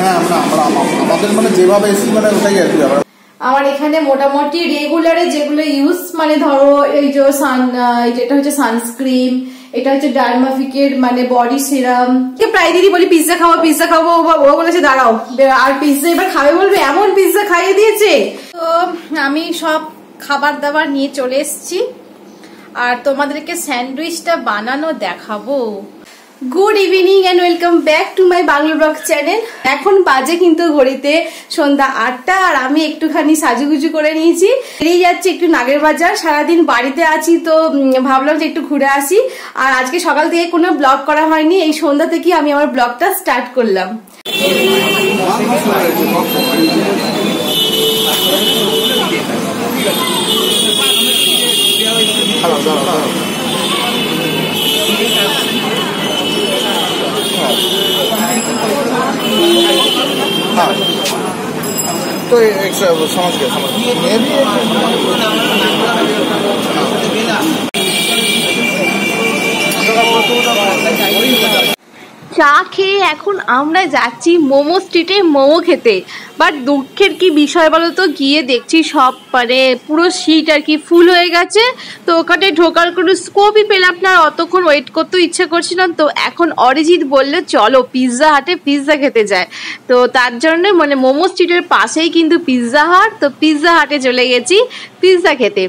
হ্যাঁ আমরা আমাদের মানে যেভাবে এসি মানে ওটাই আর কি। আমার এখানে মোটামুটি রেগুলারে যেগুলো ইউজ মানে ধরো এই যে যেটা হচ্ছে সানস্ক্রিন, এটা হচ্ছে ডার্মাফিকের মানে বডি সিরাম। প্রায় দিদি বলি পিৎজা খাবো, ও বলেছে দাঁড়াও আর পিৎজা এবার খাবে বলবে, এমন পিৎজা খাইয়ে দিয়েছে। তো আমি সব খাবার দাবার নিয়ে চলে এসেছি আর তোমাদেরকে স্যান্ডউইচটা বানানো দেখাবো। Good evening and welcome back to my Bangla blog channel. এখন বাজে কিন্তু ঘড়িতে সন্ধ্যা 8টা আর আমি একটুখানি সাজুগুজু করে নিয়েছি, বেরিয়ে যাচ্ছি একটু নাগের বাজার। সারাদিন বাড়িতে আছি তো ভাবলাম যে একটু ঘুরে আসি। আর আজকে সকাল থেকে কোনো ব্লগ করা হয়নি, এই সন্ধ্যা থেকে আমি আমার ব্লগটা স্টার্ট করলাম। तो एक समझ गया मैं भी চা খেয়ে এখন আমরা যাচ্ছি মোমো স্ট্রিটে মোমো খেতে। বাট দুঃখের কি বিষয় বলো তো, গিয়ে দেখছি সব মানে পুরো সিট আর কি ফুল হয়ে গেছে। তো ওখানে ঢোকার কোনো স্কোপই পেলাম না, অতক্ষণ ওয়েট করতেও ইচ্ছে করছিলাম। তো এখন অরিজিৎ বললে চলো পিৎজা হাটে পিৎজা খেতে যায়। তো তার জন্য মানে মোমো স্ট্রিটের পাশেই কিন্তু পিৎজা হাট, তো পিৎজা হাটে চলে গেছি পিৎজা খেতে।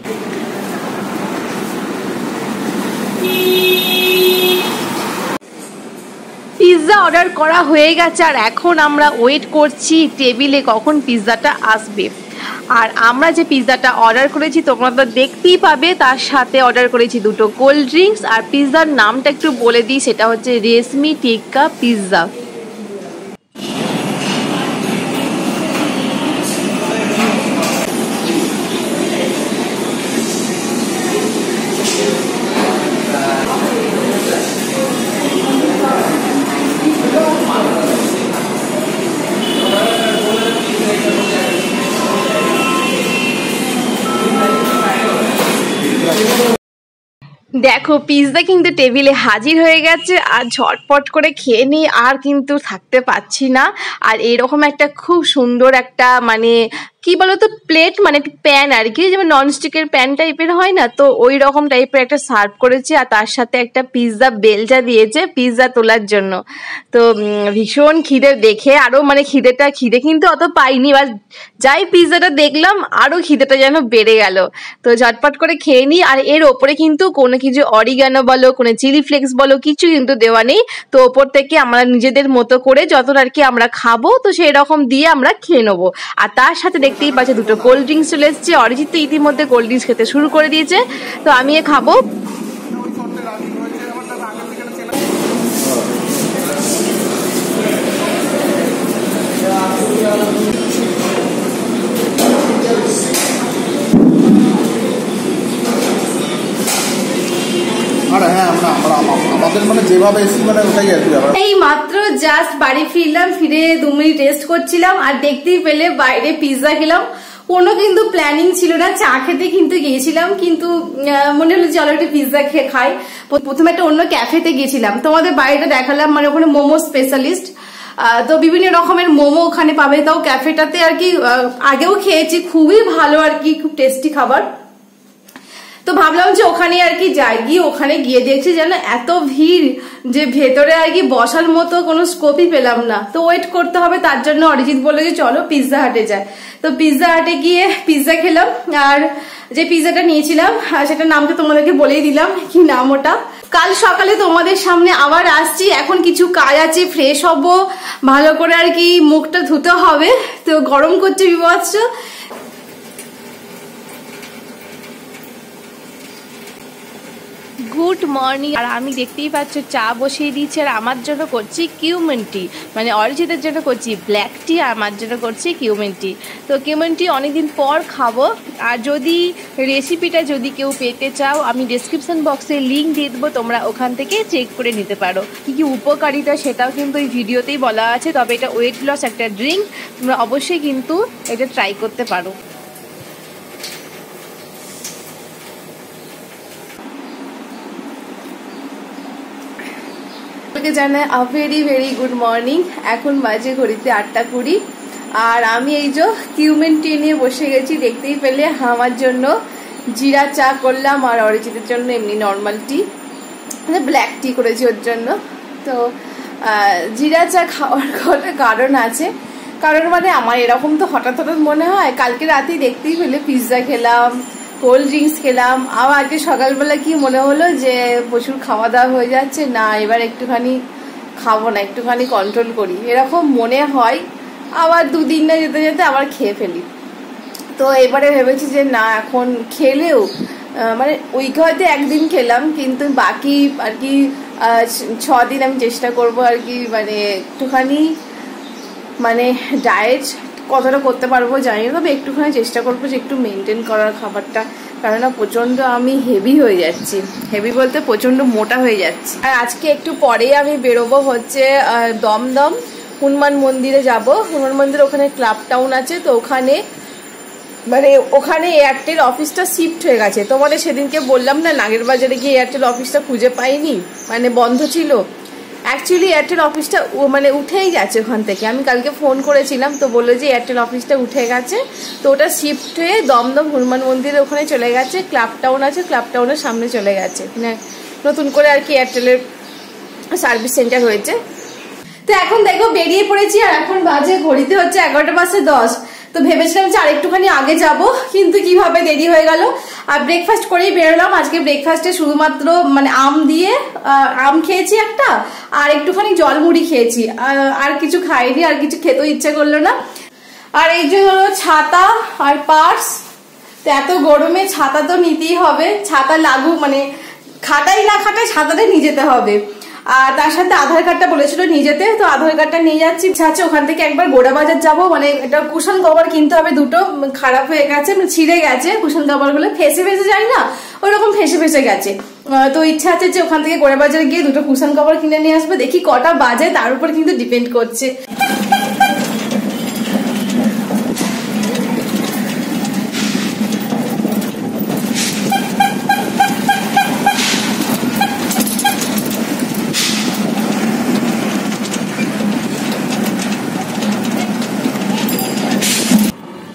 পিৎজা অর্ডার করা হয়ে গেছে আর এখন আমরা ওয়েট করছি টেবিলে কখন পিৎজাটা আসবে। আর আমরা যে পিৎজাটা অর্ডার করেছি তোমরা তো দেখতেই পাবে, তার সাথে অর্ডার করেছি 2টো কোল্ড ড্রিঙ্কস। আর পিৎজার নামটা একটু বলে দিই, সেটা হচ্ছে রেশমি টিক্কা পিৎজা। দেখো পিৎজা কিন্তু টেবিলে হাজির হয়ে গেছে আর ঝটপট করে খেয়ে নিই, আর কিন্তু থাকতে পারছি না। আর এরকম একটা খুব সুন্দর একটা মানে কি বলতো প্লেট মানে প্যান আর কি, যেমন ননস্টিকের প্যান টাইপের হয় না, তো ওই রকম টাইপের একটা সার্ভ করেছে। আর তার সাথে একটা পিৎজা বেলচা দিয়েছে পিৎজা তোলার জন্য। তো ভীষণ খিদে দেখে আরও মানে খিদে কিন্তু অত পাইনি, বা যাই পিৎজাটা দেখলাম আরও খিদেটা যেন বেড়ে গেল। তো ঝটপট করে খেয়ে নিই। আর এর ওপরে কিন্তু কোনো কিছু অরিগানো বলো কোনো চিলি ফ্লেক্স বলো কিছু কিন্তু দেওয়া নেই। তো ওপর থেকে আমরা নিজেদের মতো করে যতটা আর কি আমরা খাবো তো সেই রকম দিয়ে আমরা খেয়ে নেবো। আর তার সাথে দেখতেই পাচ্ছি 2টো কোল্ড ড্রিঙ্কস চলে এসছে। অরিজিৎ তো ইতিমধ্যে কোল্ড ড্রিঙ্কস খেতে শুরু করে দিয়েছে, তো আমি খাবো। আমাদের মানে যেভাবে এসি মানে ওটাই আর কি। এই মাত্র জাস্ট বাড়ি ফিরলাম, ফিরে 2 মিনিট রেস্ট করছিলাম আর দেখতেই পেলে বাইরে পিৎজা খেলাম। কোনো কিন্তু প্ল্যানিং ছিল না, চা খেতে কিন্তু গিয়েছিলাম, কিন্তু মনে হলো চলো একটা পিৎজা খেয়ে খাই। প্রথমে একটা অন্য ক্যাফেতে গেছিলাম, তোমাদের বাড়িটা দেখালাম, মানে ওখানে মোমো স্পেশালিস্ট। তো বিভিন্ন রকমের মোমো ওখানে পাবে, তাও ক্যাফেটাতে আর কি আগেও খেয়েছি, খুবই ভালো আর কি, খুব টেস্টি খাবার। তো ভাবলাম যে ওখানে আর কি যাই, গিয়ে ওখানে গিয়ে দেখছি যেন এত ভিড় যে ভেতরে আর কি বসার মতো কোনো স্কোপই পেলাম না। তো ওয়েট করতে হবে, তার জন্য অরিজিৎ বললো যে চলো পিৎজা হাটে যায়। তো পিৎজা হাটে গিয়ে পিৎজা খেলাম। আর যে পিৎজাটা নিয়েছিলাম সেটার নামটা তোমাদেরকে বলেই দিলাম, কি নাম ওটা। কাল সকালে তোমাদের সামনে আবার আসছি, এখন কিছু কাজ আছে, ফ্রেশ হব, ভালো করে আর কি মুখটা ধুতে হবে। তো গরম করছে বিভৎস। Good morning. আর আমি দেখতেই পাচ্ছ চা বসিয়ে দিয়েছি, আর আমার জন্য করছি কিউমিন টি, মানে অরিজিতের জন্য করছি ব্ল্যাক টি, আর আমার জন্য করছি কিউমিন টি। তো কিউমিন টি অনেকদিন পর খাবো। আর যদি রেসিপিটা যদি কেউ পেতে চাও আমি ডেসক্রিপশন বক্সে লিঙ্ক দিয়ে দেবো, তোমরা ওখান থেকে চেক করে নিতে পারো কী কী উপকারিতা, সেটাও কিন্তু এই ভিডিওতেই বলা আছে। তবে এটা ওয়েট লস একটা ড্রিঙ্ক, তোমরা অবশ্যই কিন্তু এটা ট্রাই করতে পারো। সবাইকে জানাই a very very good morning. এখন বাজে ঘড়িতে 8:20 আর আমি এই যে কিউমেন টি নিয়ে বসে গেছি। দেখতেই পেলে আমার জন্য জিরা চা করলাম আর অরিজিতের জন্য এমনি নর্মাল টি, মানে ব্ল্যাক টি করেছি ওর জন্য। তো জিরা চা খাওয়ার কোনো কারণ আছে, কারণ মানে আমার এরকম তো হঠাৎ হঠাৎ মনে হয়। কালকে রাতেই দেখতেই পেলে পিৎজা খেলাম, কোল্ড ড্রিঙ্কস খেলাম, আবার আজকে সকালবেলা কি মনে হলো যে প্রচুর খাওয়া দাওয়া হয়ে যাচ্ছে, না এবার একটুখানি খাবো না, একটুখানি কন্ট্রোল করি, এরকম মনে হয়। আবার দুদিন না যেতে যেতে আবার খেয়ে ফেলি। তো এবারে ভেবেছি যে না এখন খেলেও মানে উইকে হয়তো একদিন খেলাম, কিন্তু বাকি আর কি 6 দিন আমি চেষ্টা করব আর কি, মানে একটুখানি মানে ডায়েট কতটা করতে পারবো জানি না, তবে একটুখানি চেষ্টা করবো যে একটু মেনটেন করার খাবারটা, কারণ প্রচণ্ড আমি হেভি হয়ে যাচ্ছি, হেভি বলতে প্রচণ্ড মোটা হয়ে যাচ্ছি। আর আজকে একটু পরেই আমি বেরোবো হচ্ছে দমদম হনুমান মন্দিরে যাব। হনুমান মন্দিরে ওখানে ক্লাব টাউন আছে, তো ওখানে মানে ওখানে এয়ারটেল অফিসটা শিফট হয়ে গেছে। তোমাদের সেদিনকে বললাম না নাগের বাজারে গিয়ে এয়ারটেল অফিসটা খুঁজে পাইনি, মানে বন্ধ ছিল। অ্যাকচুয়ালি এয়ারটেল অফিসটা মানে উঠেই গেছে ওখান থেকে। আমি কালকে ফোন করেছিলাম, তো বললো যে এয়ারটেল অফিসটা উঠে গেছে, তো ওটা শিফট হয়ে দমদম হনুমান মন্দিরের ওখানে চলে গেছে। ক্লাব টাউন আছে, ক্লাব টাউনের সামনে চলে গেছে, মানে নতুন করে আর কি এয়ারটেলের সার্ভিস সেন্টার হয়েছে। তো এখন দেখো বেরিয়ে পড়েছি, আর এখন বাজে ঘড়িতে হচ্ছে 11:10। তো ভেবেছিলাম যে আরেকটুখানি আগে যাব, কিন্তু কিভাবে দেরি হয়ে গেল। আর ব্রেকফাস্ট করেই বেরোলাম। আজকে ব্রেকফাস্টে শুধুমাত্র মানে আম দিয়ে আম খেয়েছি একটা, আর একটুখানি জলমুড়ি খেয়েছি, আর কিছু খাইনি, আর কিছু খেতেও ইচ্ছা করলো না। আর এই যে হলো ছাতা আর পার্স। তো এত গরমে ছাতা তো নিতেই হবে, ছাতা লাগুক মানে খাটাই না খাটাই ছাতাটা নিয়ে যেতে হবে। আর তার সাথে আধার কার্ডটা বলেছিল নিয়ে যেতে, তো আধার কার্ডটা নিয়ে যাচ্ছি। আচ্ছা ওখান থেকে একবার গোড়া বাজার যাবো, মানে এটা কুশন কভার কিনতে হবে, দুটো খারাপ হয়ে গেছে, মানে ছিঁড়ে গেছে কুশন কভার গুলো, ফেসে ফেসে যায় না ওইরকম ফেসে ফেসে গেছে। তো ইচ্ছা আছে যে ওখান থেকে গোড়া বাজারে গিয়ে দুটো কুশন কভার কিনে নিয়ে আসবো। দেখি কটা বাজে তার উপর কিন্তু ডিপেন্ড করছে।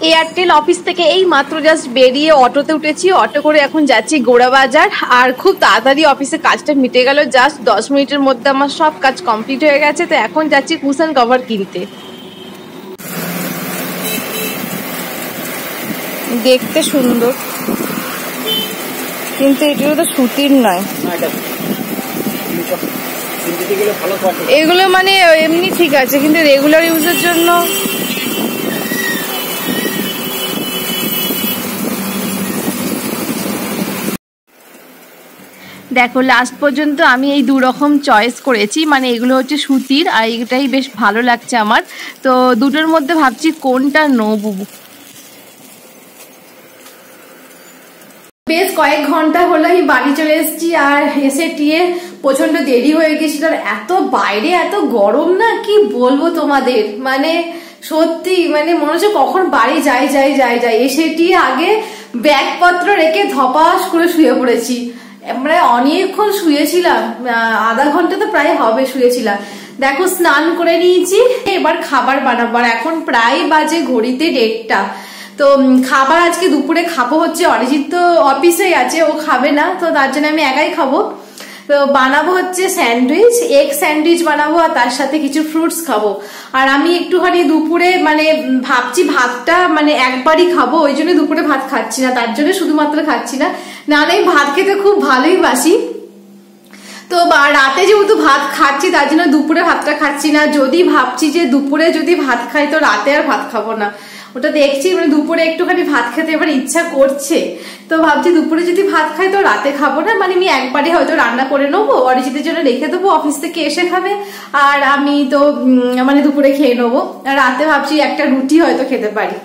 এয়ারটেল অফিস থেকে এই মাত্র জাস্ট বেরিয়ে অটোতে উঠেছি, অটো করে এখন যাচ্ছি গোড়া বাজার। আর খুব তাড়াতাড়ি অফিসে কাজটা মিটে গেল, জাস্ট 10 মিনিটের মধ্যে আমার সব কাজ কমপ্লিট হয়ে গেছে। তো এখন যাচ্ছি কুশন কভার কিনতে। দেখতে সুন্দর, কিন্তু এগুলো তো সুতির নয়, এগুলো মানে এমনি ঠিক আছে, কিন্তু রেগুলার ইউজের জন্য দেখো লাস্ট পর্যন্ত আমি এই 2 রকম চয়েস করেছি, মানে এগুলো হচ্ছে সুতির আর এটাই বেশ ভালো লাগছে আমার। তো দুটোর মধ্যে ভাবছি কোনটা নেবো। বেশ কয়েক ঘন্টা হলো আমি বাড়ি চলে এসেছি, আর এসে টিয়ে প্রচন্ড দেরি হয়ে গেছিল। আর এত বাইরে এত গরম না, কি বলবো তোমাদের, মানে সত্যি মানে মনে হচ্ছে কখন বাড়ি যাই যাই যাই যাই। এসে টিয়ে আগে ব্যাগপত্র রেখে ধপাস করে শুয়ে পড়েছি, মানে অনেকক্ষণ শুয়েছিলাম, আধা ঘন্টা তো প্রায় হবে শুয়েছিলাম। দেখো স্নান করে নিয়েছি, এবার খাবার বানাবো। আর এখন প্রায় বাজে ঘড়িতে 1:30। তো খাবার আজকে দুপুরে খাবো হচ্ছে, অরিজিৎ তো অফিসেই আছে, ও খাবে না, তো তার জন্য আমি একাই খাবো। তো বানাবো হচ্ছে স্যান্ডউইচ, এগ স্যান্ডউইচ বানাবো, আর তার সাথে কিছু ফ্রুটস খাবো। আর আমি একটুখানি দুপুরে মানে ভাবছি ভাতটা মানে একবারই খাবো, ওই জন্য দুপুরে ভাত খাচ্ছি না, তার জন্য শুধুমাত্র খাচ্ছি না, নাহলে আমি ভাত খেতে খুব ভালোই বাসি। তো রাতে যেহেতু ভাত খাচ্ছি তার জন্য দুপুরে ভাতটা খাচ্ছি না। যদি ভাবছি যে দুপুরে যদি ভাত খাই তো রাতে আর ভাত খাবো না, ওটা দেখছি মানে দুপুরে একটুখানি ভাত খেতে এবার ইচ্ছা করছে। তো ভাবছি দুপুরে যদি ভাত খাই তো রাতে খাবো না, মানে আমি একবারে হয়তো রান্না করে নেবো, অরিজিতের জন্য রেখে দেবো, অফিস থেকে এসে খাবে, আর আমি তো মানে দুপুরে খেয়ে নেবো। আর রাতে ভাবছি একটা রুটি হয়তো খেতে পারি।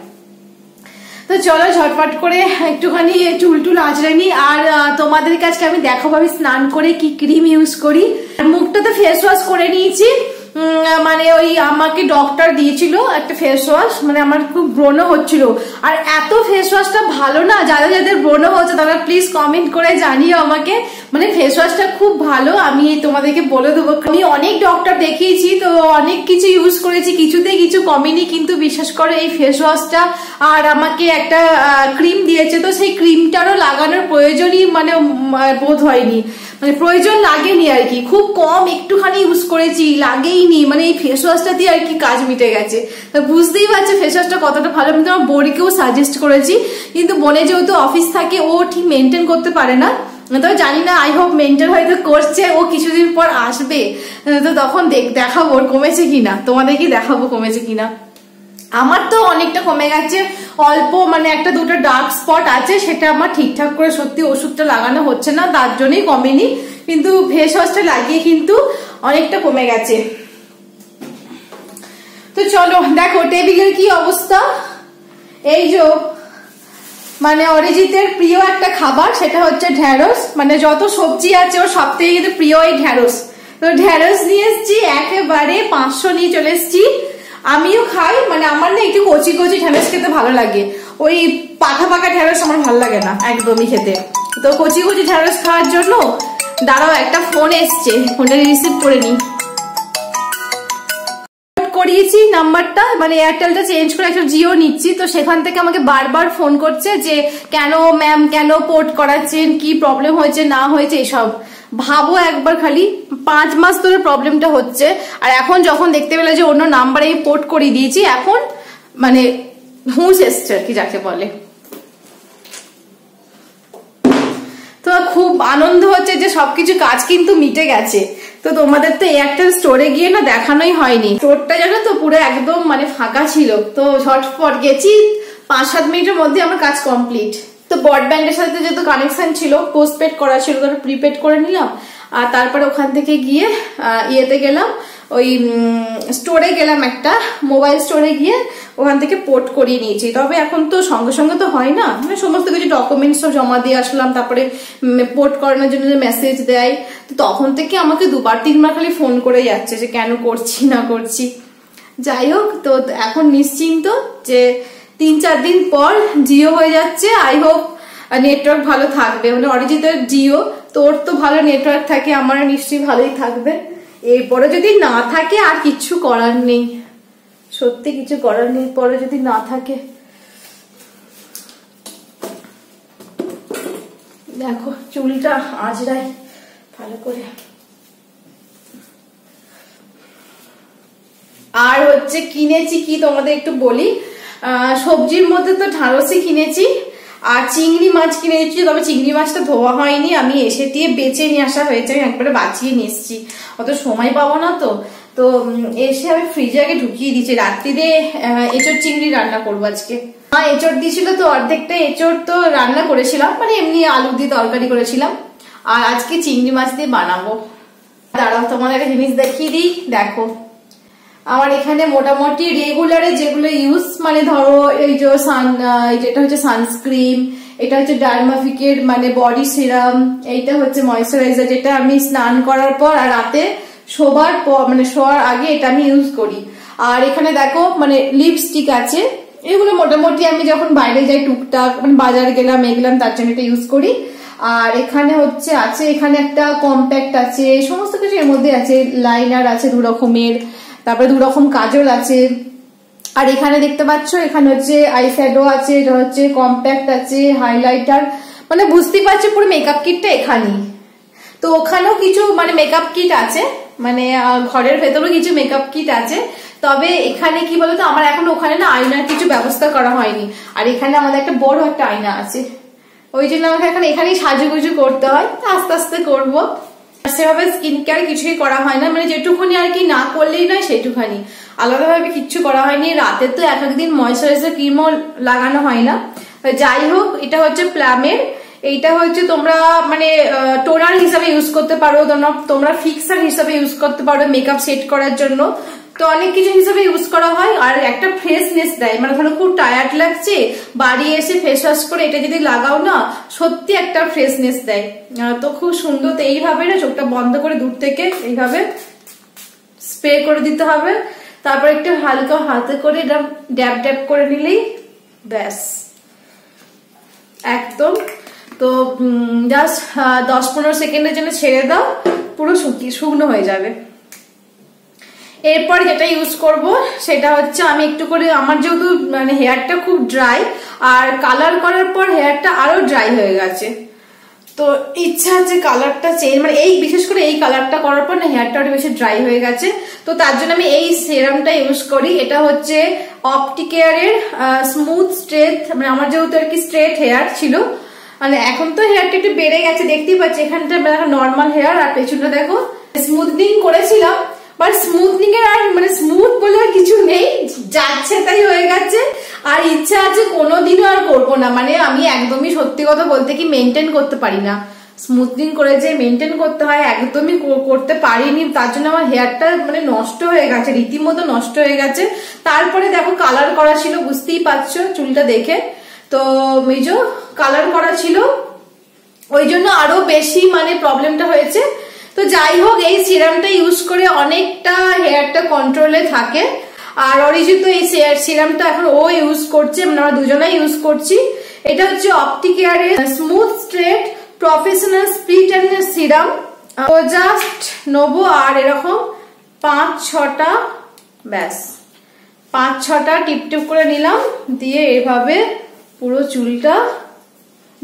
তো চলো ঝটপট করে একটুখানি চুল টুল আঁচড়ে নি। আর তোমাদের কাছে আমি দেখাবো আমি স্নান করে কি ক্রিম ইউজ করি। মুখটা তো ফেস ওয়াশ করে নিয়েছি, মানে ওই আমাকে ডক্টর দিয়েছিল একটা ফেস ওয়াশ, মানে আমার খুব ব্রণ হচ্ছিল। আর এত ফেস ওয়াশটা ভালো না, যাদের যাদের ব্রণ হচ্ছে তারা প্লিজ কমেন্ট করে জানিও আমাকে, মানে ফেস ওয়াশটা খুব ভালো, আমি তোমাদেরকে বলে দেবো। আমি অনেক ডক্টর দেখিয়েছি, তো অনেক কিছু ইউজ করেছি, কিছুতেই কিছু কমেনি, কিন্তু বিশ্বাস করে এই ফেস ওয়াশটা আর আমাকে একটা ক্রিম দিয়েছে, তো সেই ক্রিমটারও লাগানোর প্রয়োজনই মানে বোধ হয়নি, মানে প্রয়োজন লাগেনি আর কি। খুব কম একটুখানি ইউজ করেছি, লাগেইনি, মানে এই ফেস ওয়াশটা দিয়ে আর কি কাজ মিটে গেছে। বুঝতেই পারছে ফেস ওয়াশটা কতটা ভালো। আমি তোমার বোনকেও সাজেস্ট করেছি, কিন্তু বোনে যেহেতু অফিস থাকে ও ঠিক মেনটেন করতে পারে না, তবে জানি না, আই হোপ মেনটেন হয়তো করছে, ও কিছুদিন পর আসবে, তো তখন দেখাবো ওর কমেছে কিনা, তোমাদেরকে দেখাবো কমেছে কিনা। আমার তো অনেকটা কমে গেছে, অল্প মানে একটা দুটো ডার্ক স্পট আছে, সেটা আমার ঠিকঠাক করে সত্যি ওষুধটা লাগানো হচ্ছে না, তার জন্যই কমেনি, কিন্তু ফেস ওয়াশটা লাগিয়ে কিন্তু অনেকটা কমে গেছে। তো চলো দেখো টেবিলের কি অবস্থা। এই যে মানে অরিজিতের প্রিয় একটা খাবার, সেটা হচ্ছে ঢ্যাঁড়স, মানে যত সবজি আছে ওর সব থেকে কিন্তু প্রিয় এই ঢ্যাঁড়স। তো ঢ্যাঁড়স নিয়ে এসছি একেবারে 500 নিয়ে চলে এসছি। আমিও খাই, মানে আমার না একটু কচি কচি ঢ্যাঁড়স খেতে ভালো লাগে, ওই পাকা পাকা ঢ্যাঁড়স আমার ভালো লাগে না একদমই খেতে। তো কচি কচি ঢ্যাঁড়স খাওয়ার জন্য দাঁড়াও, একটা ফোন এসছে, ফোনটা রিসিভ করে নি। করিয়েছি নাম্বারটা, মানে এয়ারটেলটা চেঞ্জ করে একটা জিও নিচ্ছি, তো সেখান থেকে আমাকে বারবার ফোন করছে যে কেন ম্যাম, কেন পোর্ট করাচ্ছেন, কি প্রবলেম হয়েছে না হয়েছে এসব। ভাবো একবার খালি, 5 মাস ধরে প্রবলেমটা হচ্ছে, আর এখন যখন দেখতে পেলে যে অন্য নাম্বারে পোর্ট করিয়ে দিয়েছি, এখন মানে হুঁশ এসছে আর কি যাকে বলে। তো খুব আনন্দ হচ্ছে যে সবকিছু কাজ কিন্তু মিটে গেছে। তো তোমাদের তো এয়ারটেল স্টোরে গিয়ে না দেখানোই হয়নি, স্টোরটা জানো তো পুরো একদম মানে ফাঁকা ছিল, তো ঝটপট গেছি, 5-7 মিনিটের মধ্যে আমার কাজ কমপ্লিট। তো ব্রডব্যান্ডের সাথে যেহেতু কানেকশন ছিল, পোস্টপেড করা ছিল, তো প্রিপেড করে নিলাম, আর তারপরে ওখান থেকে গিয়ে ইয়েতে গেলাম, ওই স্টোরে গেলাম, একটা মোবাইল স্টোরে গিয়ে ওখান থেকে পোর্ট করিয়ে নিয়েছি। তবে এখন তো সঙ্গে সঙ্গে তো হয় না, মানে সমস্ত কিছু ডকুমেন্টস সব জমা দিয়ে আসলাম, তারপরে পোর্ট করানোর জন্য যে মেসেজ দেয়, তো তখন থেকে আমাকে 2-3 বার খালি ফোন করে যাচ্ছে যে কেন করছি না করছি। যাই হোক, তো এখন নিশ্চিন্ত যে 3-4 দিন পর জিও হয়ে যাচ্ছে, আই হোপ নেটওয়ার্ক ভালো থাকবে, মানে অরিজিতের জিও, তোর তো ভালো নেটওয়ার্ক থাকে, আমার নিশ্চয়ই ভালোই থাকবে। এরপরে যদি না থাকে আর কিছু করার নেই, সত্যি কিছু করার নেই, পরে যদি না থাকে। দেখো চুলটা আঁচড়াই ভালো করে। আর হচ্ছে কিনেছি কি তোমাদের একটু বলি, সবজির মধ্যে তো ঢ্যাঁড়সই কিনেছি, আর চিংড়ি মাছ কিনেছি, তবে চিংড়ি মাছটা ধোয়া হয়নি, আমি এসে দিয়ে বেঁচে নিয়ে আসা হয়েছে, আমি একবারে বাঁচিয়ে নিয়ে এসছি, অত সময় পাবো না তো। তো এসে আমি ফ্রিজে আগে ঢুকিয়ে দিচ্ছি, রাত্রিরে এঁচড় চিংড়ি রান্না করবো আজকে। মা এঁচড় দিয়েছিল, তো অর্ধেকটা এঁচড় তো রান্না করেছিলাম, মানে এমনি আলু দিয়ে তরকারি করেছিলাম, আর আজকে চিংড়ি মাছ দিয়ে বানাবো। দাঁড়াও তোমাদের একটা জিনিস দেখিয়ে দিই, দেখো আমার এখানে মোটামুটি রেগুলারে যেগুলো ইউজ, মানে ধরো এই যে যেটা হচ্ছে সানস্ক্রিন, এটা হচ্ছে ডার্মাফিকের মানে বডি সিরাম, এইটা হচ্ছে ময়শ্চারাইজার, যেটা আমি স্নান করার পর আর রাতে শোবার পর মানে শোয়ার আগে এটা আমি ইউজ করি। আর এখানে দেখো মানে লিপস্টিক আছে, এগুলো মোটামুটি আমি যখন বাইরে যাই টুকটাক, মানে বাজার গেলাম এগলাম তার জন্য এটা ইউজ করি। আর এখানে হচ্ছে আছে, এখানে একটা কম্প্যাক্ট আছে, সমস্ত কিছু এর মধ্যে আছে, লাইনার আছে 2 রকমের, তারপরে 2 রকম কাজল আছে, আর এখানে দেখতে পাচ্ছ এখানে হচ্ছে আইশ্যাডো আছে, এটা হচ্ছে কম্প্যাক্ট আছে, হাইলাইটার, মানে বুঝতেই পারছো পুরো মেকআপ কিটটা এখানেই। তো ওখানেও কিছু মানে মেকআপ কিট আছে, মানে ঘরের ভেতরেও কিছু মেকআপ কিট আছে, তবে এখানে কি বলতো আমার এখন ওখানে না আয়নার কিছু ব্যবস্থা করা হয়নি, আর এখানে আমাদের একটা বড় একটা আয়না আছে, ওই জন্য আমাকে এখন এখানেই সাজুগুজু করতে হয়, আস্তে আস্তে করবো। সেভাবে স্কিন কেয়ার কিছুই করা হয় না, মানে যেটুকুনি আর কি না করলেই নয় সেটুখানি, আলাদাভাবে কিচ্ছু করা হয়নি। রাতে তো এক একদিন ময়শ্চারাইজার ক্রিমও লাগানো হয় না। যাই হোক, এটা হচ্ছে প্লামের, এইটা হচ্ছে তোমরা মানে টোনার হিসাবে ইউজ করতে পারো, তোমরা ফিক্সার হিসাবে ইউজ করতে পারো মেকআপ সেট করার জন্য, তো অনেক কিছু হিসাবে ইউজ করা হয়। আর একটা ফ্রেশনেস দেয়, মানে ধরো খুব টায়ার্ড লাগছে, বাড়ি এসে ফেস ওয়াশ করে এটা যদি লাগাও না, সত্যি একটা ফ্রেশনেস দেয়, তো খুব সুন্দর। তো এইভাবে না চোখটা বন্ধ করে দূর থেকে এইভাবে স্প্রে করে দিতে হবে, তারপর একটু হালকা হাতে করে ড্যাব ড্যাব করে নিলেই ব্যাস একদম তো জাস্ট 10-15 সেকেন্ডের জন্য ছেড়ে দাও, পুরো শুকনো হয়ে যাবে। এরপর যেটা ইউজ করব সেটা হচ্ছে, আমি একটু করে, আমার যেহেতু মানে হেয়ারটা খুব ড্রাই আর কালার করার পর হেয়ারটা আরো ড্রাই হয়ে গেছে, তো ইচ্ছা আছে কালারটা চেঞ্জ, মানে এই বিশেষ করে এই কালারটা করার পর না হেয়ারটা আরো বেশি ড্রাই হয়ে গেছে। তো তার জন্য আমি এই সেরামটা ইউজ করি। এটা হচ্ছে অপটিকেয়ারের স্মুথ স্ট্রেট, মানে আমার যেহেতু আর কি স্ট্রেট হেয়ার ছিল, মানে এখন তো হেয়ারটা একটু বেড়ে গেছে দেখতেই পাচ্ছি, এখানটা নর্মাল হেয়ার আর পেছনটা দেখো স্মুথনিং করেছিলাম, বাট স্মুথনিং এর আর মানে স্মুথ বলে আর কিছু নেই, যাচ্ছে তাই হয়ে গেছে। আর ইচ্ছা আছে কোনোদিনও আর করবো না, মানে আমি একদমই সত্যি কথা বলতে কি মেনটেন করতে পারি না, স্মুথনিং করে যে মেনটেন করতে হয় একদমই করতে পারিনি, তার জন্য আমার হেয়ারটা মানে নষ্ট হয়ে গেছে, রীতিমতো নষ্ট হয়ে গেছে। তারপরে দেখো কালার করা ছিল, বুঝতেই পারছো চুলটা দেখে, তো মেজো কালার করা ছিল, ওই জন্য আরো বেশি মানে প্রবলেমটা হয়েছে। তো যাই হোক, এই সিরামটা ইউজ করে অনেকটা হেয়ারটা কন্ট্রোলে থাকে। আর অরিজিৎ এই সিরামটা এখন ও ইউজ করছে, মানে আমরা দুজনেই ইউজ করছি। এটা হচ্ছে অপটিকেয়ারের smooth straight professional split end serum. তো জাস্ট নেবো আর এরকম 5-6টা, ব্যাস 5-6টা টিপ করে নিলাম, দিয়ে এভাবে পুরো চুলটা,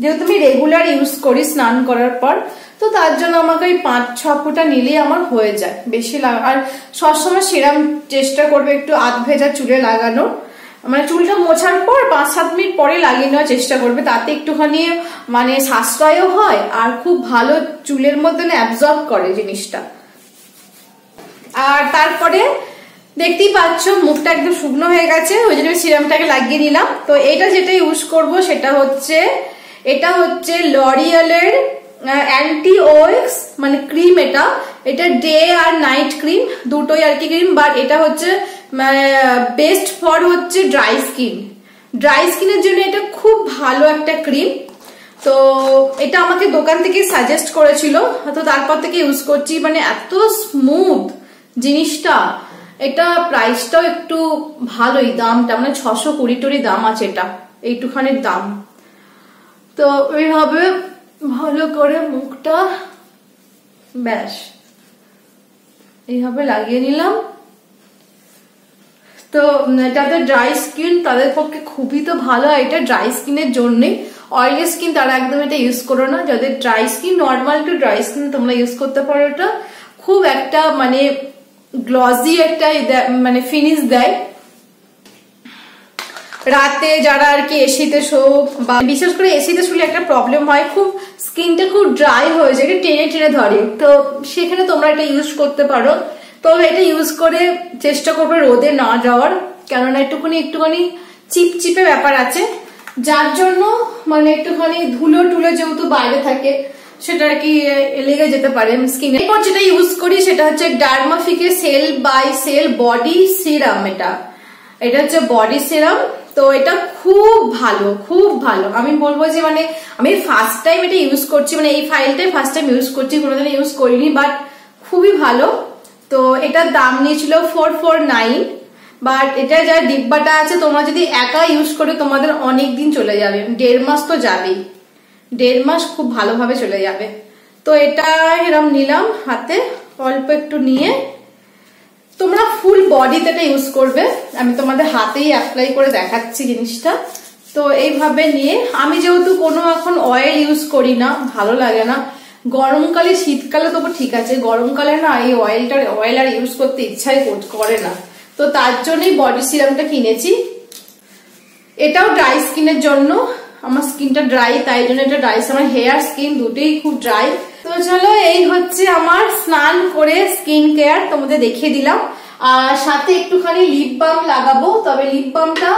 যেহেতু আমি রেগুলার ইউজ করি স্নান করার পর, তো তার জন্য আমাকে ওই 5-6 ফোঁটা নিলেই আমার হয়ে যায়, বেশি লাগে। আর সবসময় সিরাম চেষ্টা করবে একটু আধ ভেজা চুলে লাগানো, মানে চুলটা মোছার পর 5-7 মিনিট পরে লাগিয়ে নেওয়ার চেষ্টা করবে, তাতে একটুখানি মানে সাশ্রয়ও হয় আর খুব ভালো চুলের মধ্যে অ্যাবজর্ব করে জিনিসটা। আর তারপরে দেখতেই পাচ্ছ মুখটা একদম শুকনো হয়ে গেছে, ওই জন্য সিরামটাকে লাগিয়ে নিলাম। তো এটা যেটা ইউজ করব সেটা হচ্ছে, এটা হচ্ছে লরিয়ালের অ্যান্টি ওএক্স মানে ক্রিম। এটা ডে আর নাইট ক্রিম দুটোই আর কি ক্রিম, বাট এটা হচ্ছে বেস্ট ফর হচ্ছে ড্রাই স্কিনের জন্য এটা খুব ভালো একটা ক্রিম। তো এটা আমাকে দোকান থেকে সাজেস্ট করেছিল, তো তারপর থেকে ইউজ করছি, মানে এত স্মুথ জিনিসটা। এটা প্রাইসটাও একটু ভালোই, দামটা মানে 620 দাম আছে, এটা এইটুখানির দাম। তো এইভাবে ভালো করে মুখটা ব্যাস এইভাবে লাগিয়ে নিলাম। তো যাদের ড্রাই স্কিন তাদের পক্ষে খুবই তো ভালো, এটা ড্রাই স্কিনের জন্যে। অয়েলি স্কিন তারা একদম এটা ইউজ করো না, যাদের dry skin, normal to dry skin তোমরা ইউজ করতে পারো। এটা খুব একটা মানে গ্লসি একটা মানে ফিনিশ দেয়। রাতে যারা আর কি এসিতে শোক, বা বিশেষ করে এসিতে শুলে একটা প্রবলেম হয়, খুব স্কিনটা খুব ড্রাই হয়ে যায়, টেনে টেনে ধরে, তো সেখানে তোমরা এটা ইউজ করতে পারো। তো এটা ইউজ করে চেষ্টা করবে রোদে না যাওয়ার, কেননা একটুখানি চিপচিপে ব্যাপার আছে, যার জন্য মানে একটুখানি ধুলো টুলো যেহেতু বাইরে থাকে সেটা আর কি লেগে যেতে পারে স্কিনে। এরপর যেটা ইউজ করি সেটা হচ্ছে ডার্মাফিকের cell by cell body serum. এটা হচ্ছে বডি সিরাম। তো এটা খুব ভালো, আমি বলবো যে মানে আমি ফার্স্ট টাইম এটা ইউজ করছি, মানে এই ফাইলটাই ফার্স্ট টাইম ইউজ করছি, কোনোদিন ইউজ করিনি, বাট খুবই ভালো। তো এটার দাম নিয়েছিল 449, বাট এটা যা ডিব্বাটা আছে তোমরা যদি একা ইউজ করে তোমাদের অনেক দিন চলে যাবে, 1.5 মাস তো যাবেই, 1.5 মাস খুব ভালোভাবে চলে যাবে। তো এটা এরকম নিলাম হাতে, অল্প একটু নিয়ে তোমরা ফুল বডিতে এটা ইউজ করবে, আমি তোমাদের হাতেই অ্যাপ্লাই করে দেখাচ্ছি জিনিসটা। তো এইভাবে নিয়ে, আমি যেহেতু কোনো এখন অয়েল ইউজ করি না, ভালো লাগে না, গরমকালে শীতকালে তবু ঠিক আছে, গরমকালে না এই অয়েল আর ইউজ করতে ইচ্ছাই করে না, তো তার জন্যই বডি সিরামটা কিনেছি। এটাও ড্রাই স্কিনের জন্য, আমার স্কিনটা ড্রাই, তাই জন্য এটা ড্রাই, আমার হেয়ার স্কিন দুটোই খুব ড্রাই। তো চলো, এই হচ্ছে আমার স্নান করে স্কিন কেয়ার, তোমাদের দেখিয়ে দিলাম। আর সাথে একটুখানি লিপ বাম লাগাবো, তবে লিপ বামটা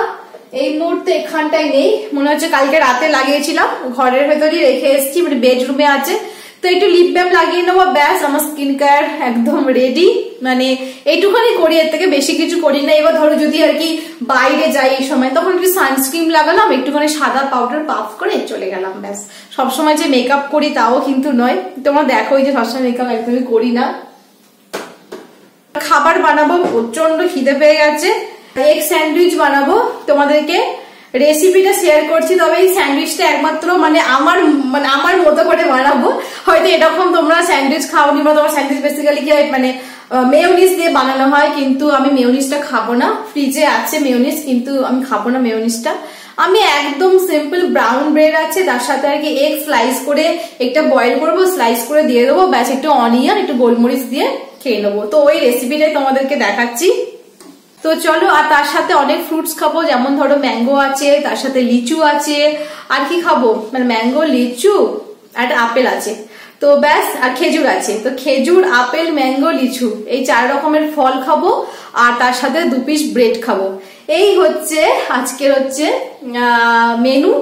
এই মুহূর্তে এখানটাই নেই, মনে হচ্ছে কালকে রাতে লাগিয়েছিলাম, ঘরের ভেতরই রেখে এসেছি, মানে বেডরুমে আছে। তো একটু লিপ বাম লাগিয়ে নেবো, ব্যাস আমার স্কিন কেয়ার একদম রেডি। মানে এইটুখানি করি, এর থেকে বেশি কিছু করি না। এবার ধরো যদি আর কি বাইরে যাই এই সময়, তখন একটু সানস্ক্রিন লাগালাম, একটুখানি সাদা পাউডার পাফ করে চলে গেলাম, ব্যাস। সবসময় যে মেকআপ করি তাও কিন্তু নয়, তোমরা দেখো যে সবসময় মেকআপ একদমই করি না। খাবার বানাবো, প্রচন্ড খিদে পেয়ে গেছে, এগ স্যান্ডউইচ বানাবো তোমাদেরকে। রেসিপিটা শেয়ার করছি, তবে এই স্যান্ডউইচটা একমাত্র মানে আমার মতো করে বানাবো। হয়তো এরকম তোমরা স্যান্ডউইচ খাওনি বা তোমার স্যান্ডউইচ বেসিক্যালি কি মানে মেয়োনিজ দিয়ে বানানো হয়, কিন্তু আমি মেয়োনিজটা খাবো না। ফ্রিজে আছে মেয়োনিজ, কিন্তু আমি খাবো না মেয়োনিজটা। আমি একদম সিম্পল ব্রাউন ব্রেড আছে, তার সাথে আর কি এগ স্লাইস করে একটা বয়েল করবো, স্লাইস করে দিয়ে দেবো, ব্যাস একটু অনিয়ন একটু গোলমরিচ দিয়ে খেয়ে নেবো। তো ওই রেসিপিটাই তোমাদেরকে দেখাচ্ছি। তো চলো, আর তার সাথে অনেক ফ্রুটস খাবো, যেমন ধরো ম্যাঙ্গো আছে, তার সাথে লিচু আছে, আর কি খাবো মানে ম্যাঙ্গো, লিচু আর আপেল আছে, তো ব্যাস, আর খেজুর আছে। তো খেজুর, আপেল, ম্যাঙ্গো, লিচু এই 4 রকমের ফল খাবো, আর তার সাথে 2 পিস ব্রেড খাবো। এই হচ্ছে আজকের মেনু,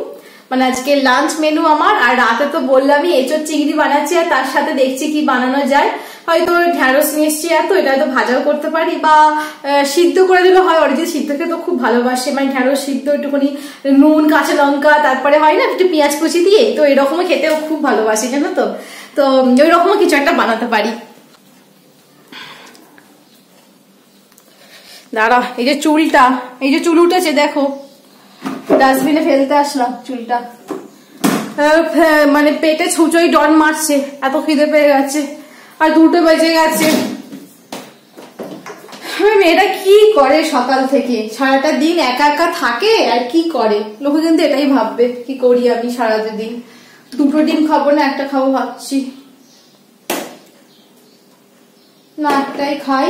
মানে আজকে লাঞ্চ মেনু আমার। আর রাতে তো বললামই এঁচোড় চিংড়ি বানাচ্ছি, আর তার সাথে দেখছি কি বানানো যায়। হয়তো ঢ্যাঁড়স নিয়ে এসছি, এটা তো ভাজাও করতে পারি, বা সিদ্ধ করে দিলে হয়। অরিজিৎ সিদ্ধকে তো খুব ভালোবাসে, মানে ঢ্যাঁড়স সিদ্ধ একটুখানি নুন, কাঁচা লঙ্কা, তারপরে হয় না একটু পেঁয়াজ কুচি দিয়ে, তো এরকমও খেতেও খুব ভালোবাসে, জানো তো। তো ওই রকমও কিছু একটা বানাতে পারি। দাঁড়া, এই যে চুল উঠেছে দেখো, ডাস্টবিনে ফেলতে আসলাম চুলটা। মানে পেটে ছুঁচোই ডন মারছে, এত খিদে পেয়ে গেছে, আর 2টো বেজে গেছে। মেয়েটা কি করে সকাল থেকে, সারাটা দিন একা একা থাকে আর কি করে, লোকে কিন্তু এটাই ভাববে কি করি আমি সারাটা দিন। 2টো ডিম খাবো না, একটা খাবো ভাবছি, না একটাই খাই,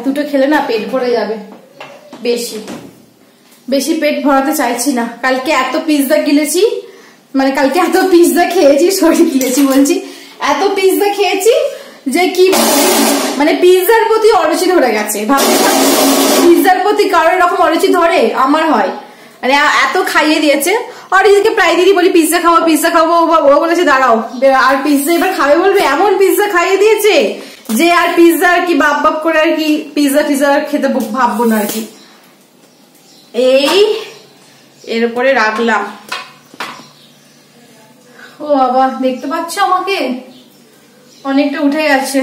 2টো খেলে না পেট ভরে যাবে। বেশি পেট ভরাতে চাইছি না। কালকে এত পিৎজা গিলেছি, মানে কালকে এত পিৎজা খেয়েছি, এত পিৎজা খেয়েছি যে কি মানে পিৎজার প্রতি অরুচি ধরে গেছে। পিৎজার প্রতি কারোর এরকম অরুচি ধরে, আমার হয়, মানে এত খাইয়ে দিয়েছে। অরিজিৎকে প্রায় দিনই বলি পিৎজা খাবো, ও বলেছে দাঁড়াও, আর পিৎজা এবার খাবে বলবে, এমন পিৎজা খাইয়ে দিয়েছে যে আর পিৎজা আর কি বাপ করে আর কি পিৎজা খেতে ভাববো না আর কি। এর উপরে রাখলাম। ও বাবা, দেখতে পাচ্ছ আমাকে অনেকটা উঠে গেছে।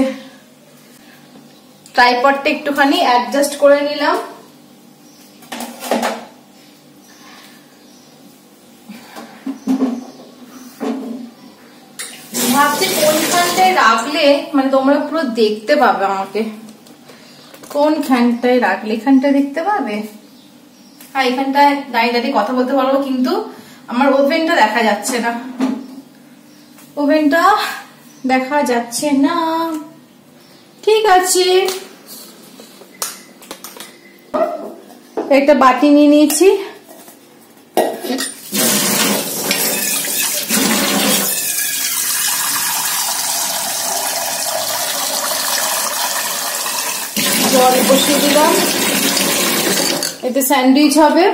ট্রাইপডটা একটুখানি অ্যাডজাস্ট করে নিলাম। ভাবছি কোনখানটায় রাখলে মানে তোমরা পুরো দেখতে পাবে আমাকে, কোনখানটায় রাখলে এখানটায় দেখতে পাবে, আর এখানটায় দাঁড়িয়ে কথা বলতে পারবো, কিন্তু আমার ওভেনটা দেখা যাচ্ছে না, ঠিক আছে। একটা বাটি নিয়ে নিয়েছি, জল বসিয়ে দিলাম, এতে স্যান্ডউইচ হবে,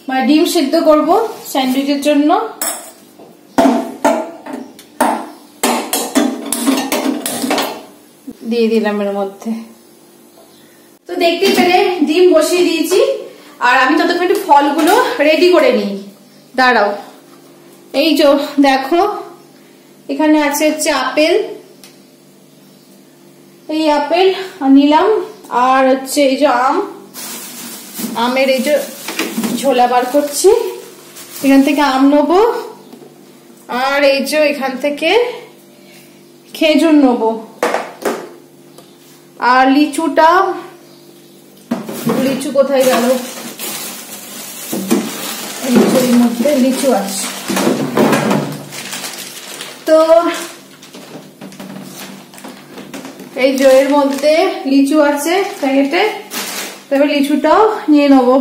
মানে ডিম সিদ্ধ করবো স্যান্ডউইচের জন্য। দিয়ে দিলাম এর মধ্যে। তো দেখতেই পেলে ডিম বসিয়ে দিয়েছি, আর আমি ততক্ষণ একটু ফলগুলো রেডি করে নিই। দাঁড়াও, এই যে দেখো এখানে আছে আপেল, এই আপেল নিলাম, আর এই যে আমের এই যে ঝোলা বার করছি, এখান থেকে আম নেবো, আর এই যে এখান থেকে খেজুর নেবো, আর লিচু কোথায় গেল, লিচুর মধ্যে লিচু আছে। তো এই যে এর মধ্যে লিচু আছে প্যাকেটে, তবে লিচুটাও নিয়ে নেবো।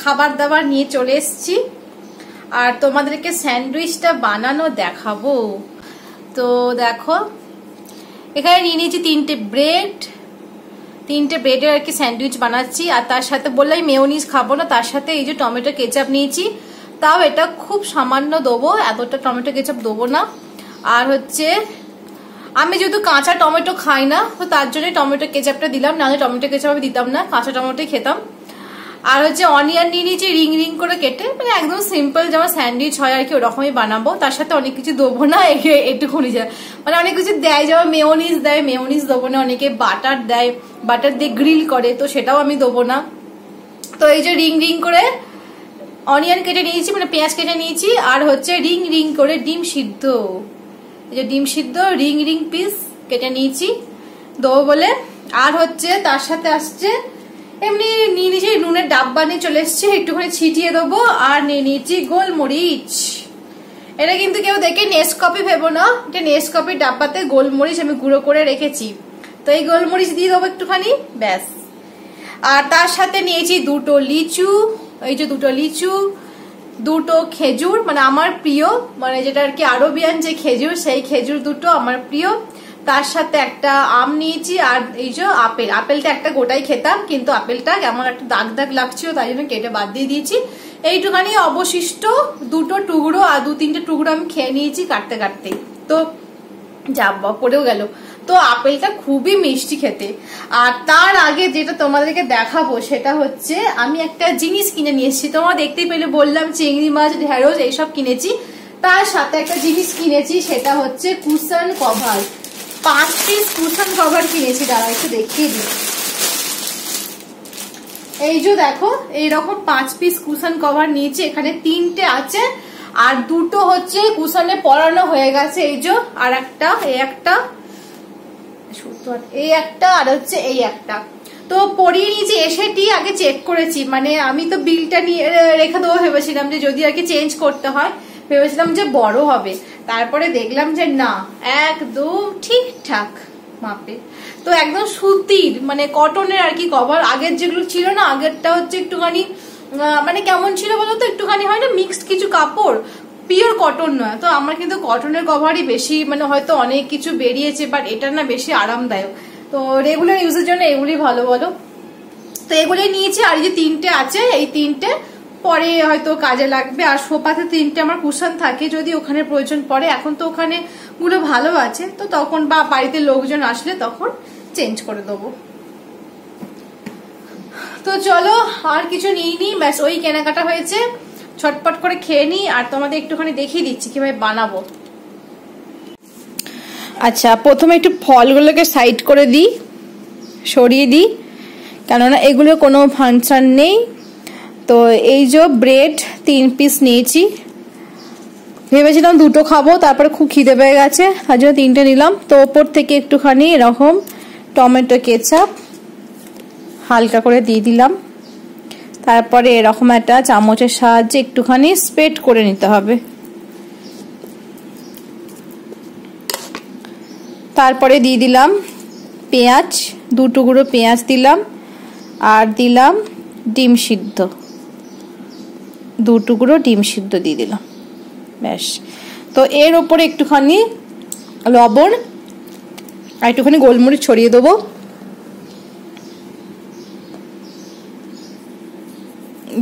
খাবার দাবার নিয়ে চলে এসেছি আর তোমাদেরকে স্যান্ডউইচটা বানানো দেখাবো। তো দেখো এখানে নিয়ে নিয়েছি 3টে ব্রেডের আর কি স্যান্ডউইচ বানাচ্ছি। আর তার সাথে বললাম মেয়োনিজ খাবো না, তার সাথে এই যে টমেটো কেচাপ নিয়েছি, তাও এটা খুব সামান্য দেবো, এতটা টমেটো কেচাপ দেবো না। আর হচ্ছে আমি যেহেতু কাঁচা টমেটো খাই না, তো তার জন্য টমেটো কেচাপটা দিলাম, নাহলে টমেটো কেচাপ আমি দিতাম না, কাঁচা টমেটোই খেতাম। আর হচ্ছে অনিয়ন নিয়ে নিয়েছি রিং রিং করে কেটে, মানে একদম সিম্পল যেমন স্যান্ডউইচ হয় আর কি ওরকমই বানাবো। তার সাথে অনেক কিছু দেবো না, একটুখানি যায় মানে অনেক কিছু দেয়, যেমন মেয়োনিজ দেয়, মেয়োনিজ দেবো না। অনেকে বাটার দেয়, বাটার দিয়ে গ্রিল করে, তো সেটাও আমি দেবো না। তো এই যে রিং রিং করে অনিয়ন কেটে নিয়েছি, মানে পেঁয়াজ কেটে নিয়েছি। আর হচ্ছে রিং রিং করে ডিম সিদ্ধ, এই যে ডিম সিদ্ধ রিং রিং পিস কেটে নিয়েছি দেবো বলে। আর হচ্ছে তার সাথে আসছে এমনি নিয়ে নিয়েছি নুনের ডাব্বা নিয়ে চলে এসছে, একটুখানি ছিটিয়ে দেবো। আর নিয়ে নিয়েছি গোলমরিচ, এটা কিন্তু কেউ দেখে নেস্কফি ভেবো না, এটা নেস্কফির ডাব্বাতে গোলমরিচ আমি গুঁড়ো করে রেখেছি, তো এই গোলমরিচ দিয়ে দেবো একটুখানি, ব্যাস। আর তার সাথে নিয়েছি 2টো লিচু, এই যে 2টো লিচু, 2টো খেজুর, মানে আমার প্রিয়, মানে যেটা আর কি আরবিয়ান যে খেজুর, সেই খেজুর 2টো আমার প্রিয়। তার সাথে একটা আম নিয়েছি। আর এই যে আপেলটা একটা গোটাই খেতাম, কিন্তু আপেলটা কেমন একটা দাগ দাগ লাগছিল, তাই জন্য কেটে বাদ দিয়ে দিয়েছি। এইটুখানি অবশিষ্ট 2টো টুকরো আর 2-3টে টুকরো আমি খেয়ে নিয়েছি কাটতে কাটতে, তো যা পড়েও গেল। তো আপেলটা খুবই মিষ্টি খেতে। আর তার আগে যেটা তোমাদেরকে দেখাবো সেটা হচ্ছে আমি একটা জিনিস কিনে নিয়ে এসেছি, তোমরা দেখতেই পেলে বললাম চিংড়ি মাছ, ঢেঁড়স এইসব কিনেছি। তার সাথে একটা জিনিস কিনেছি, সেটা হচ্ছে cushion cover, 5 piece cushion cover কিনেছি। দাঁড়া একটু দেখিয়ে দিই, এই যে দেখো এইরকম 5 পিস কুশন কভার নিয়েছি, এখানে 3টে আছে আর 2টো হচ্ছে কুশনে পরানো হয়ে গেছে, এই যে আর একটা, এই একটা আর হচ্ছে এই একটা। তো পরিয়ে নিয়েছি, এসেটি আগে চেক করেছি, মানে আমি তো বিলটা নিয়ে রেখে দেবো ভেবেছিলাম যে যদি আর কি চেঞ্জ করতে হয়, ভেবেছিলাম যে বড় হবে, তারপরে দেখলাম যে না একদম ঠিকঠাক মাপে। তো একদম সুতির মানে কটনের আর কি কভার, আগের যেগুলো ছিল না, আগেরটা হচ্ছে একটুখানি মানে কেমন ছিল বলতো, একটুখানি হয় না মিক্সড কিছু কাপড়, পিওর কটন নয়। তো আমার কিন্তু কটনের কভারই বেশি, মানে হয়তো অনেক কিছু বেরিয়েছে বাট এটা না বেশি আরামদায়ক, তো রেগুলার ইউজের জন্য এগুলি ভালো বলো। তো এগুলোই নিয়েছি। আর এই যে 3টে আছে, এই 3টে পরে হয়তো কাজে লাগবে। আর সোফাতে 3টে আমার কুশন থাকে, যদি ওখানে প্রয়োজন পড়ে, এখন তো ওখানে গুলো ভালো আছে, তো তখন বা বাড়িতে লোকজন আসলে তখন চেঞ্জ করে দেবো। তো চলো আর কিছু নিইনি, ব্যাস ওই কেনাকাটা হয়েছে, ছটপট করে খেয়ে নিই আর তোমাদের একটুখানি দেখিয়ে দিচ্ছি কিভাবে বানাবো। আচ্ছা প্রথমে একটু ফলগুলোকে সাইড করে দিই, সরিয়ে দিই, কেননা এগুলো কোনো ফাংশন নেই। তো এই যে ব্রেড 3 পিস নিয়েছি, ভেবেছিলাম 2টো খাবো, তারপরে খুব খিদে পেয়ে গেছে তার জন্য 3টে নিলাম। তো ওপর থেকে একটুখানি এরকম টমেটো কেচাপ হালকা করে দিয়ে দিলাম, তারপরে এরকম একটা চামচের সাহায্যে একটুখানি স্প্রেড করে নিতে হবে। তারপরে দিয়ে দিলাম পেঁয়াজ, 2 টুকরো পেঁয়াজ দিলাম, আর দিলাম ডিম সিদ্ধ, 2 টুকরো ডিম সিদ্ধ দিয়ে দিলাম, ব্যাস। তো এর ওপরে একটুখানি লবণ আর একটুখানি গোলমরিচ ছড়িয়ে দেবো,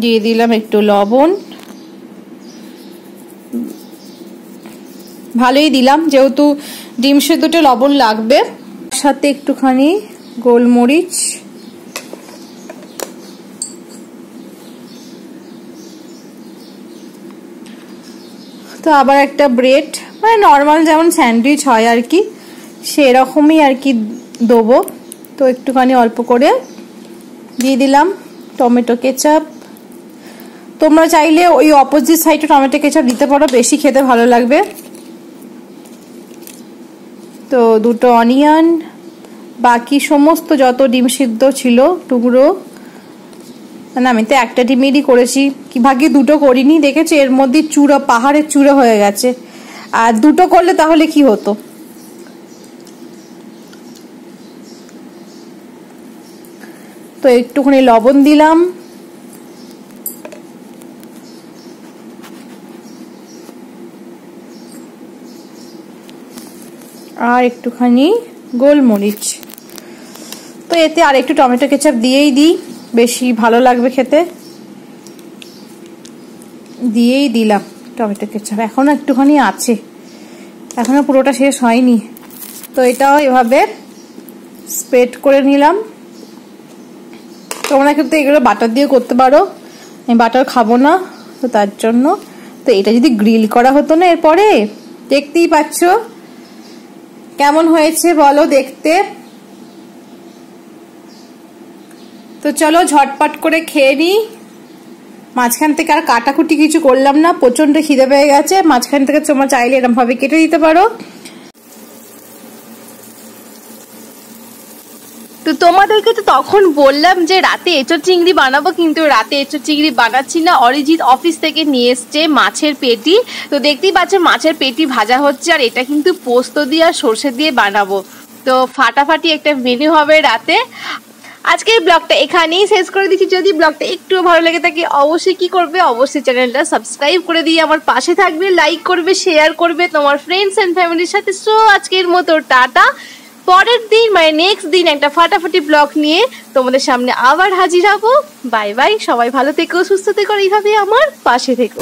দিয়ে দিলাম একটু লবণ, ভালোই দিলাম যেহেতু ডিম সিদ্ধতে লবণ লাগবে। সাথে একটুখানি গোলমরিচ, তো আবার একটা ব্রেড, মানে নর্মাল যেমন স্যান্ডউইচ হয় আর কি সেরকমই আর কি দেবো। তো একটুখানি অল্প করে দিয়ে দিলাম টমেটো কেচাপ, তোমরা চাইলে ওই অপোজিট সাইডে টমেটো কেচাপ দিতে পারো, বেশি খেতে ভালো লাগবে। তো 2টো অনিয়ন, বাকি সমস্ত যত ডিম সিদ্ধ ছিল টুকরো, মানে আমি তো একটা ডিমেরই করেছি, কি ভাগ্যে 2টো করিনি, দেখেছি এর মধ্যে চূড়া, পাহাড়ের চূড়া হয়ে গেছে, আর 2টো করলে তাহলে কি হতো। তো একটুখানি লবণ দিলাম, আর একটুখানি গোলমরিচ। তো এতে আর একটু টমেটো কেচাপ দিয়েই দিই, বেশি ভালো লাগবে খেতে, দিয়েই দিলাম টমেটো কেচাপ। এখনো একটুখানি আছে, এখনো পুরোটা শেষ হয়নি। তো এটাও এভাবে স্প্রেড করে নিলাম। তোমরা কিন্তু এগুলো বাটার দিয়ে করতে পারো, আমি বাটার খাবো না তো তার জন্য। তো এটা যদি গ্রিল করা হতো না এরপরে, দেখতেই পাচ্ছ কেমন হয়েছে বলো দেখতে। তো চলো ঝটপট করে খেয়ে নিই। মাঝখান থেকে আর কাটাকুটি কিছু করলাম না, প্রচন্ড খিদে পেয়ে গেছে। মাঝখান থেকে তোমরা চাইলে এরকম ভাবে কেটে দিতে পারো। তো তোমাদেরকে তো তখন বললাম যে রাতে এঁচোড় চিংড়ি বানাবো, কিন্তু রাতে এঁচোড় চিংড়ি বানাচ্ছি না। অরিজিৎ অফিস থেকে নিয়ে এসছে মাছের পেটি। তো দেখতেই পাচ্ছ মাছের পেটি ভাজা হচ্ছে, আর এটা কিন্তু পোস্ত দিয়ে আর সর্ষে দিয়ে বানাবো। তো ফাটাফাটি একটা মেনু হবে রাতে। আজকের ব্লগটা এখানেই শেষ করে দিচ্ছি। যদি ব্লগটা একটু ভালো লেগে থাকে অবশ্যই কি করবে, অবশ্যই চ্যানেলটা সাবস্ক্রাইব করে দিয়ে আমার পাশে থাকবে, লাইক করবে, শেয়ার করবে তোমার ফ্রেন্ডস এন্ড ফ্যামিলির সাথে। সো আজকের মতো টাটা। পরের দিন মানে নেক্সট দিন একটা ফাটাফাটি ব্লগ নিয়ে তোমাদের সামনে আবার হাজির হব। বাই বাই, সবাই ভালো থেকো, সুস্থ থেকো, এইভাবে আমার পাশে থেকো।